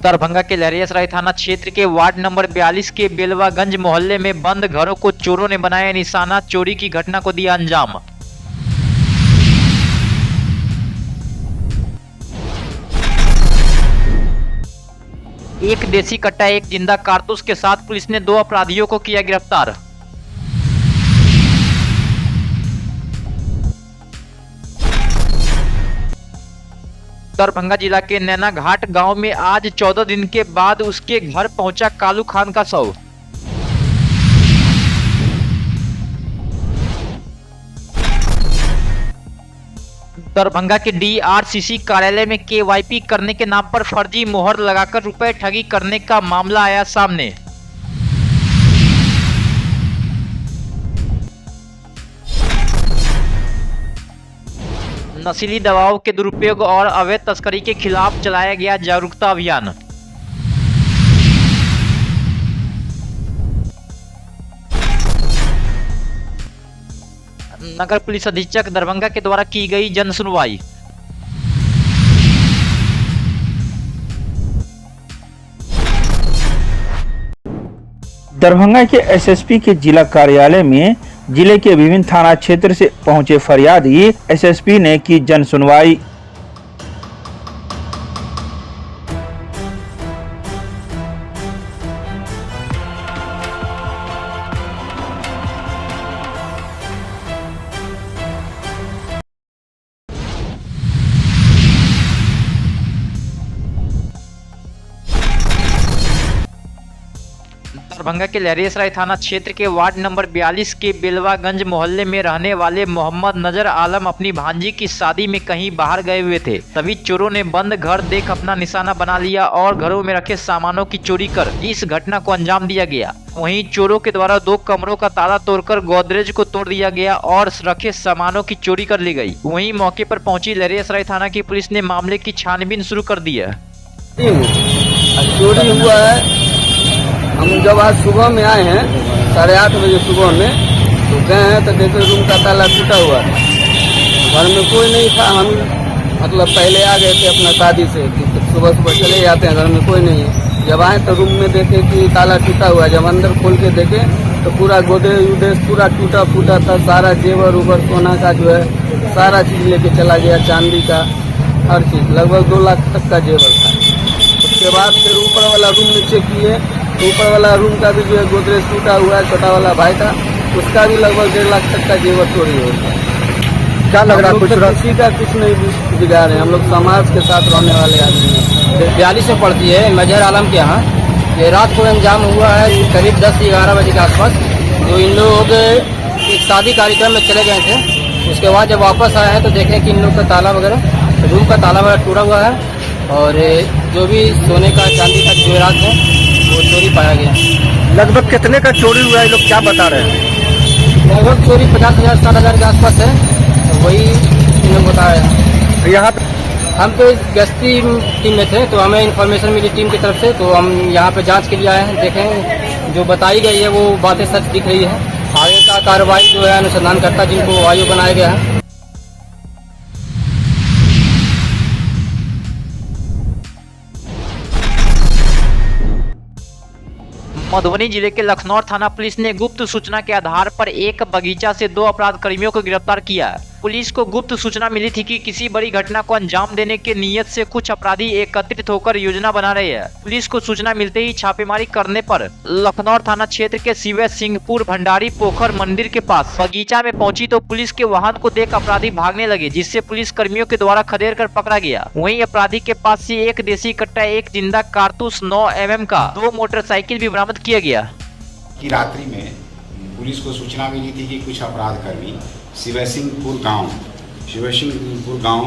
दरभंगा के लहरियासराय थाना क्षेत्र के वार्ड नंबर 42 के बेलवागंज मोहल्ले में बंद घरों को चोरों ने बनाया निशाना, चोरी की घटना को दिया अंजाम। एक देसी कट्टा एक जिंदा कारतूस के साथ पुलिस ने 2 अपराधियों को किया गिरफ्तार। दरभंगा जिला के नैना घाट गांव में आज 14 दिन के बाद उसके घर पहुंचा कालू खान का शव। दरभंगा के डीआरसीसी कार्यालय में केवाईसी करने के नाम पर फर्जी मोहर लगाकर रुपए ठगी करने का मामला आया सामने। नशीली दवाओं के दुरुपयोग और अवैध तस्करी के खिलाफ चलाया गया जागरूकता अभियान। नगर पुलिस अधीक्षक दरभंगा के द्वारा की गई जन सुनवाई। दरभंगा के एसएसपी के जिला कार्यालय में जिले के विभिन्न थाना क्षेत्र से पहुंचे फरियादी एसएसपी ने की जन सुनवाई। दरभंगा के लहरियासराय थाना क्षेत्र के वार्ड नंबर 42 के बेलवागंज मोहल्ले में रहने वाले मोहम्मद नजर आलम अपनी भांजी की शादी में कहीं बाहर गए हुए थे। तभी चोरों ने बंद घर देख अपना निशाना बना लिया और घरों में रखे सामानों की चोरी कर इस घटना को अंजाम दिया गया। वहीं चोरों के द्वारा 2 कमरों का ताला तोड़कर गोदरेज को तोड़ दिया गया और रखे सामानों की चोरी कर ली गई। वहीं मौके पर पहुंची लहरियासराय थाना की पुलिस ने मामले की छानबीन शुरू कर दी है। चोरी हुआ है। हम जब आज सुबह में आए हैं 8:30 बजे सुबह में, तो गए हैं तो देखे रूम का ताला टूटा हुआ था। घर में कोई नहीं था। हम मतलब पहले आ गए थे अपना शादी से, सुबह सुबह चले जाते हैं, घर में कोई नहीं है। जब आए तो रूम में देखे कि ताला टूटा हुआ है। जब अंदर खोल के देखे तो पूरा गोदरेज उदरेज पूरा टूटा फूटा था। सारा जेवर उबर सोना का जो है सारा चीज़ लेके चला गया, चांदी का हर चीज़, लगभग 2 लाख तक का जेवर था। उसके बाद फिर ऊपर वाला रूम में चेक किए, ऊपर वाला रूम का भी जो है गोदरेज टूटा हुआ है, छोटा वाला भाई का, उसका भी लगभग 1.5 लाख तक का जेवर चोरी होता है। क्या लग रहा है? किसी का कुछ नहीं बिगाड़ है। हम लोग समाज के साथ रहने वाले आदमी हैं। 42 में पड़ती है नजर आलम के यहाँ। ये रात को अंजाम हुआ है करीब 10-11 बजे के आसपास। तो इन लोग एक शादी कार्यक्रम में चले गए थे। उसके बाद जब वापस आए हैं तो देखें कि इन लोग का ताला वगैरह, रूम का ताला वगैरह टूटा हुआ है और जो भी सोने का चांदी का जेवरात है वो चोरी पाया गया। लगभग कितने का चोरी हुआ है, लोग क्या बता रहे हैं? लगभग चोरी 50,000-60,000 के आसपास है, तो वही इन लोग बता रहे हैं। यहाँ हम तो गश्ती टीम में थे, तो हमें इन्फॉर्मेशन मिली टीम की तरफ से, तो हम यहाँ पे जांच के लिए आए हैं। देखें जो बताई गई है वो बातें सच दिख रही है। आगे का कार्रवाई जो है अनुसंधानकर्ता जिनको वायु बनाया गया है। मधुबनी जिले के लखनौर थाना पुलिस ने गुप्त सूचना के आधार पर एक बगीचा से 2 अपराध कर्मियों को गिरफ्तार किया है। पुलिस को गुप्त सूचना मिली थी कि किसी बड़ी घटना को अंजाम देने के नियत से कुछ अपराधी एकत्रित होकर योजना बना रहे हैं। पुलिस को सूचना मिलते ही छापेमारी करने पर लखनौर थाना क्षेत्र के शिव सिंहपुर भंडारी पोखर मंदिर के पास बगीचा में पहुंची तो पुलिस के वाहन को देख अपराधी भागने लगे, जिससे पुलिस कर्मियों के द्वारा खदेड़ कर पकड़ा गया। वहीं अपराधी के पास से एक देसी कट्टा, एक जिंदा कारतूस, 9 mm का 2 मोटरसाइकिल भी बरामद किया गया। की रात्रि में पुलिस को सूचना मिली थी कि कुछ अपराधकर्मी शिवसिंहपुर गांव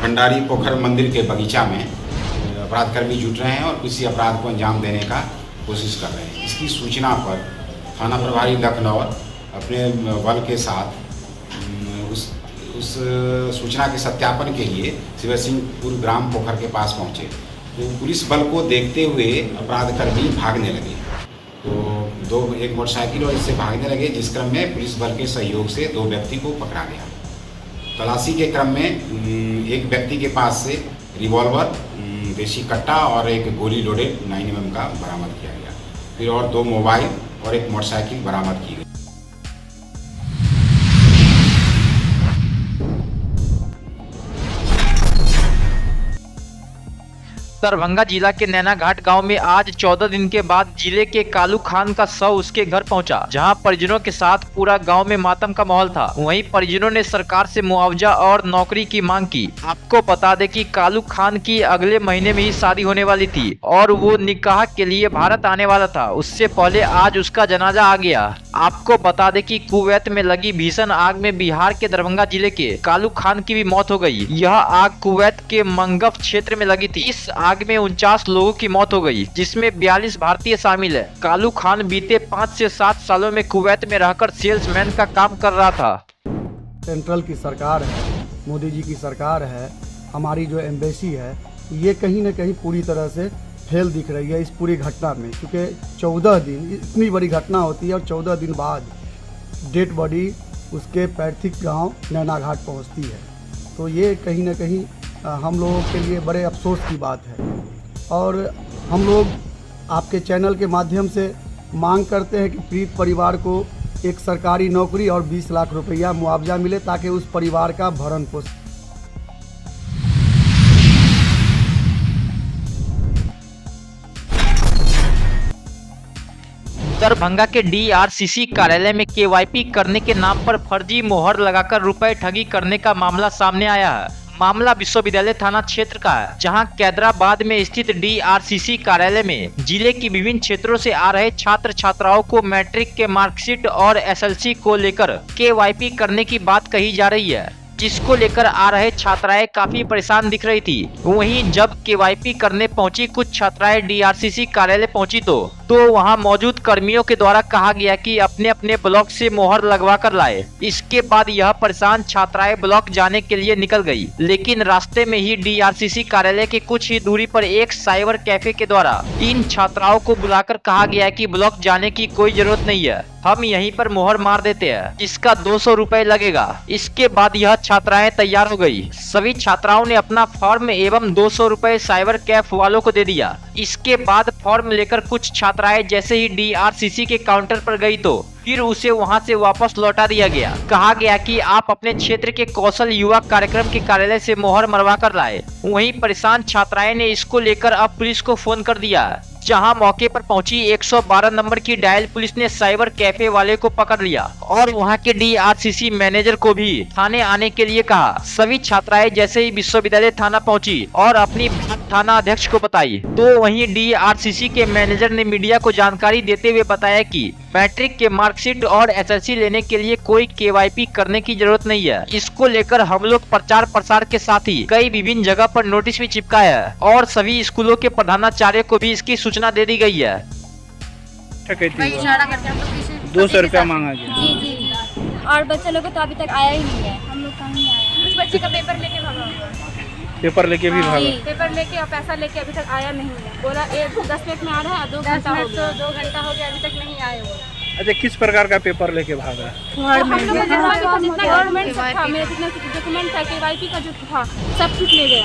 भंडारी पोखर मंदिर के बगीचा में अपराधकर्मी जुट रहे हैं और किसी अपराध को अंजाम देने का कोशिश कर रहे हैं। इसकी सूचना पर थाना प्रभारी लखनऊ अपने बल के साथ उस सूचना के सत्यापन के लिए शिवसिंहपुर ग्राम पोखर के पास पहुंचे। तो पुलिस बल को देखते हुए अपराधकर्मी भागने लगे। तो एक मोटरसाइकिल और इससे भागने लगे, जिस क्रम में पुलिस बल के सहयोग से 2 व्यक्ति को पकड़ा गया। तलाशी के क्रम में एक व्यक्ति के पास से रिवॉल्वर, देसी कट्टा और एक गोली लोडेड 9mm का बरामद किया गया। फिर और 2 मोबाइल और एक मोटरसाइकिल बरामद की गई। दरभंगा जिला के नैना घाट गांव में आज 14 दिन के बाद जिले के कालू खान का शव उसके घर पहुंचा, जहां परिजनों के साथ पूरा गांव में मातम का माहौल था। वहीं परिजनों ने सरकार से मुआवजा और नौकरी की मांग की। आपको बता दें कि कालू खान की अगले महीने में ही शादी होने वाली थी और वो निकाह के लिए भारत आने वाला था। उससे पहले आज उसका जनाजा आ गया। आपको बता दें कि कुवैत में लगी भीषण आग में बिहार के दरभंगा जिले के कालू खान की भी मौत हो गई। यह आग कुवैत के मंगफ क्षेत्र में लगी थी। इस आग में 49 लोगों की मौत हो गई, जिसमें 42 भारतीय शामिल है। कालू खान बीते 5 से 7 सालों में कुवैत में रहकर सेल्समैन का काम कर रहा था। सेंट्रल की सरकार है, मोदी जी की सरकार है, हमारी जो एम्बेसी है, ये कहीं ना कहीं पूरी तरह से फेल दिख रही है इस पूरी घटना में। क्योंकि 14 दिन इतनी बड़ी घटना होती है और 14 दिन बाद डेड बॉडी उसके पैतृक गांव नैना घाट पहुँचती है, तो ये कहीं ना कहीं हम लोगों के लिए बड़े अफसोस की बात है। और हम लोग आपके चैनल के माध्यम से मांग करते हैं कि पीड़ित परिवार को एक सरकारी नौकरी और 20 लाख रुपया मुआवजा मिले, ताकि उस परिवार का भरण पोषण। दरभंगा के DRCC कार्यालय में KYP करने के नाम पर फर्जी मोहर लगाकर रुपए ठगी करने का मामला सामने आया है। मामला विश्वविद्यालय थाना क्षेत्र का है, जहां कैदराबाद में स्थित DRCC कार्यालय में जिले की विभिन्न क्षेत्रों से आ रहे छात्र छात्राओं को मैट्रिक के मार्कशीट और SLC को लेकर KYP करने की बात कही जा रही है, जिसको लेकर आ रहे छात्राएं काफी परेशान दिख रही थी। वहीं जब KYP करने पहुंची कुछ छात्राएं DRCC कार्यालय पहुंची तो वहां मौजूद कर्मियों के द्वारा कहा गया कि अपने अपने ब्लॉक से मोहर लगवा कर लाए। इसके बाद यह परेशान छात्राएं ब्लॉक जाने के लिए निकल गई, लेकिन रास्ते में ही DRCC कार्यालय के कुछ ही दूरी पर एक साइबर कैफे के द्वारा इन छात्राओं को बुलाकर कहा गया कि ब्लॉक जाने की कोई जरूरत नहीं है, हम यहीं पर मोहर मार देते हैं, इसका 200 रुपए लगेगा। इसके बाद यह छात्राएं तैयार हो गई। सभी छात्राओं ने अपना फॉर्म एवं 200 रुपए साइबर कैफ वालों को दे दिया। इसके बाद फॉर्म लेकर कुछ छात्राएं जैसे ही DRCC के काउंटर पर गई तो फिर उसे वहां से वापस लौटा दिया गया। कहा गया कि आप अपने क्षेत्र के कौशल युवा कार्यक्रम के कार्यालय से मोहर मरवा कर लाए। वहीं परेशान छात्राएं ने इसको लेकर अब पुलिस को फोन कर दिया, जहां मौके पर पहुंची 112 नंबर की डायल पुलिस ने साइबर कैफे वाले को पकड़ लिया और वहां के DRCC मैनेजर को भी थाने आने के लिए कहा। सभी छात्राएं जैसे ही विश्वविद्यालय थाना पहुंची और अपनी बात थाना अध्यक्ष को बताई, तो वहीं DRCC के मैनेजर ने मीडिया को जानकारी देते हुए बताया कि मैट्रिक के मार्कशीट और SLC लेने के लिए कोई KYP करने की जरूरत नहीं है। इसको लेकर हम लोग प्रचार प्रसार के साथ ही कई विभिन्न जगह पर नोटिस भी चिपकाया है और सभी स्कूलों के प्रधानाचार्य को भी इसकी सूचना दे दी गई है। 200 रुपया मांगा गया। जी जी, और बच्चे लोग को तो अभी तक आया ही नहीं है। हम लोग कहाँ नहीं आया। कुछ बच्चे का पेपर लेके भागा, पेपर लेके भी भागा। पेपर लेके और पैसा लेके अभी तक आया नहीं है। बोला 10 मिनट में आ रहा है, 2 घंटा हो गया, 2 घंटा हो गया, अभी तक नहीं आए वो। अच्छा, किस प्रकार का पेपर लेके भागा? हम लोग जितना गवर्नमेंट था, मेरा जितना डॉक्यूमेंट था, KYP का जो था, सब कुछ ले गया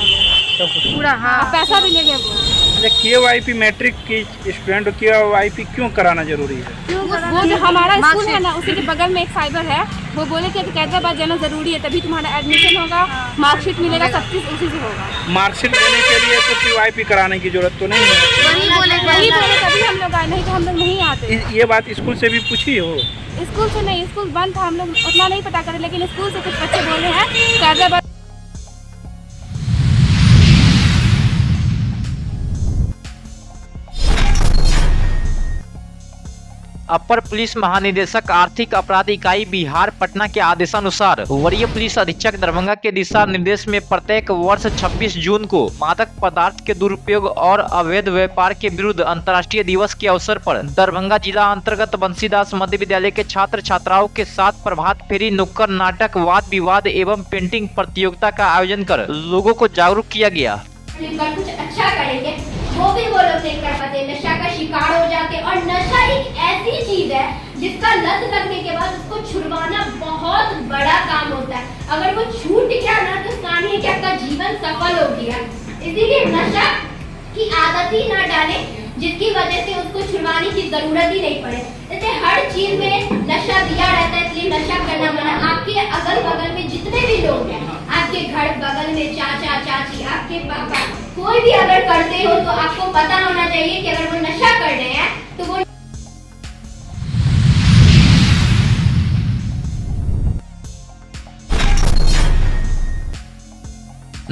पूरा। हाँ, पैसा भी ले गया वो। अच्छा, KYP मैट्रिक की स्टूडेंट KYP क्यों कराना जरूरी है? वो जो हमारा स्कूल है ना, उसी के बगल में एक साइबर है, वो बोले कि कैदराबाद जाना जरूरी है, तभी तुम्हारा एडमिशन होगा, मार्कशीट मिलेगा, सब चीज उसी से होगा। मार्कशीट लेने के लिए तो KYP कराने की जरूरत तो नहीं है। वही बोले तभी हम लोग आए, नहीं तो हम लोग नहीं आते। ये बात स्कूल से भी पूछी हो? स्कूल से नहीं, स्कूल बंद था, हम लोग उतना नहीं पता करे, लेकिन स्कूल से कुछ बच्चे बोले हैं कैदराबाद। अपर पुलिस महानिदेशक आर्थिक अपराध इकाई बिहार पटना के आदेशानुसार वरीय पुलिस अधीक्षक दरभंगा के दिशा निर्देश में प्रत्येक वर्ष 26 जून को मादक पदार्थ के दुरुपयोग और अवैध व्यापार के विरुद्ध अंतर्राष्ट्रीय दिवस के अवसर पर दरभंगा जिला अंतर्गत बंसीदास मध्य विद्यालय के छात्र छात्राओं के साथ प्रभात फेरी, नुक्कड़ नाटक, वाद विवाद एवं पेंटिंग प्रतियोगिता का आयोजन कर लोगों को जागरूक किया गया। कुछ अच्छा करेंगे वो भी वो लोग नहीं कर पाते, नशा का शिकार हो जाते। और नशा एक ऐसी चीज है जिसका लत लगने के बाद उसको छुड़वाना बहुत बड़ा काम होता है। अगर वो छूट गया ना तो मानिए कि आपका जीवन सफल हो गया। इसीलिए नशा की आदत ही ना डाले जिसकी वजह से उसको छुड़वाने की जरूरत ही नहीं पड़े। जैसे हर चीज में नशा दिया रहता है, इसलिए नशा करना मना। आपके अगल बगल में जितने भी लोग हैं, आपके घर बगल में चाचा चाची, आपके पापा, कोई भी अगर करते हो तो आपको पता होना चाहिए कि अगर वो नशा कर रहे हैं तो वो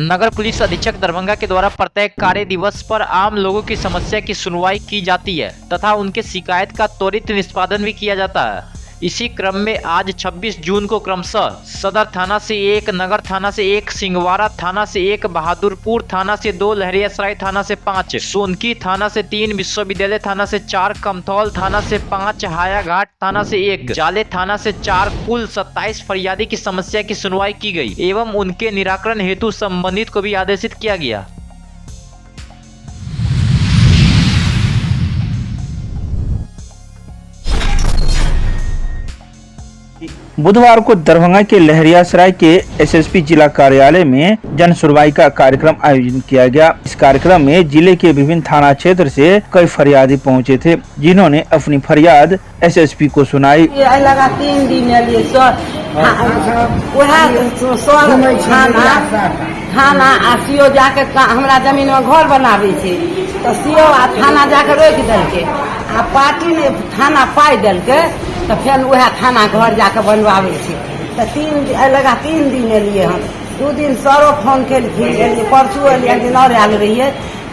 नगर पुलिस अधीक्षक दरभंगा के द्वारा प्रत्येक कार्य दिवस पर आम लोगों की समस्या की सुनवाई की जाती है तथा उनके शिकायत का त्वरित निष्पादन भी किया जाता है। इसी क्रम में आज 26 जून को क्रमशः सदर थाना से 1, नगर थाना से 1, सिंहवाड़ा थाना से 1, बहादुरपुर थाना से 2, लहरियासराय थाना से 5, सोनकी थाना से 3, विश्वविद्यालय थाना से 4, कमतौल थाना से 5, हायाघाट थाना से 1, जाले थाना से 4, कुल 27 फरियादी की समस्या की सुनवाई की गई एवं उनके निराकरण हेतु संबंधित को भी आदेशित किया गया। बुधवार को दरभंगा के लहरियासराय के एसएसपी जिला कार्यालय में जन सुनवाई का कार्यक्रम आयोजित किया गया। इस कार्यक्रम में जिले के विभिन्न थाना क्षेत्र से कई फरियादी पहुंचे थे, जिन्होंने अपनी फरियाद एसएसपी को सुनाई। लगा 3 दिन थाना आ सीओ जाके हमरा जमीन में घर बनाबे छे तो सीओ आ थाना जाके रोक देलके आ पार्टी ने थाना पाई देलके तो फिर वह थाना घर जाके बनवाबे छे तो 3 दिन एलिए हम 2 दिन सरो फोन केलखिन, परसू एलिए दिन और आयल रहिए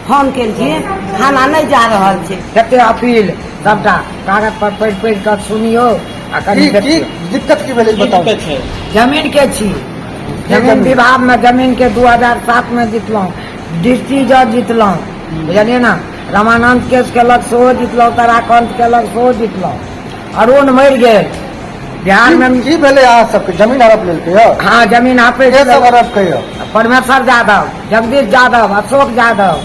फोन केलखिन, थाना नहीं जा रहा छे। कते अपील सबटा कागज पर पढ़ कर सुनियो आ कनी दिक्कत की भेलै बताओ। जमीन के छी, जमीन विभाग में जमीन के 2007 में जितलौं, डिस्ट्रिक्ट जज जितलौं, बुझलिए ना, रामानंद केस केलक सेहो जितलौं, ताराकांत केलक सेहो जितलौं, अरुण मर गेल। बिहार में की भेलै अहाँ सबके जमीन हड़प लेलकै यौ? हाँ, जमीन हड़प के सब हड़प कहियो? परमेश्वर यादव, जगदीश यादव, अशोक यादव,